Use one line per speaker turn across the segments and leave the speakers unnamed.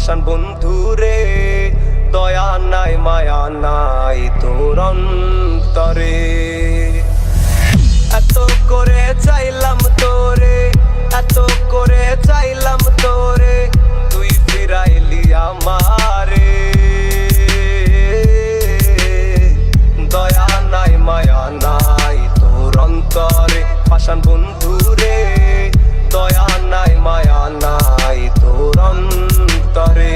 পাষাণ বন্ধুরে, দয়া নাই মায়া নাই তোর অন্তরে। এত করে চাইলাম তোরে, এত করে চাইলাম তোরে, তুই ফিরাইলি আমারে। দয়া নাই মায়া নাই তোর অন্তরে, পাষাণ বন্ধুরে, দয়া নাই মায়া নাই তোর অন্তরে।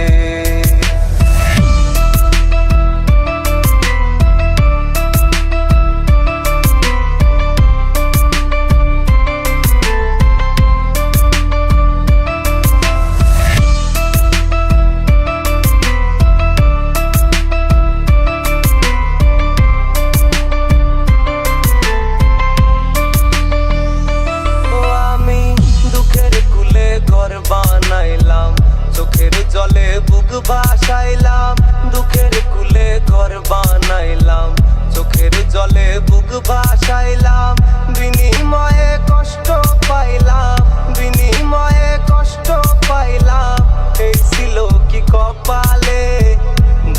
চোখের জলে বুক ভাসাইলাম, দুঃখের কুলে ঘর বানাইলাম, চোখের জলে বুক ভাসাইলাম, বিনিময়ে কষ্ট পাইলাম, বিনিময়ে কষ্ট পাইলাম, এই ছিল কি কপালে।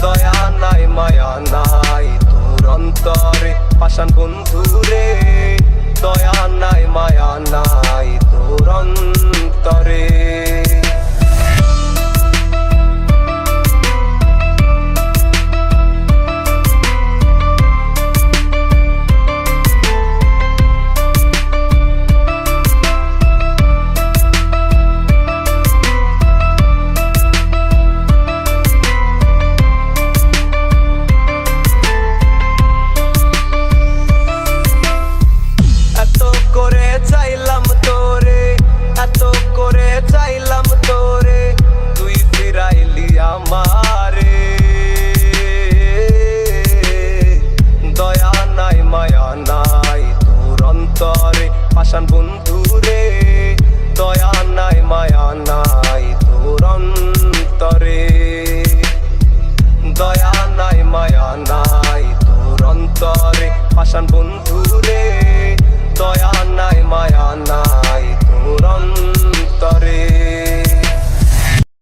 দয়া নাই মায়া নাই তোর অন্তরে, পাষাণ বন্ধু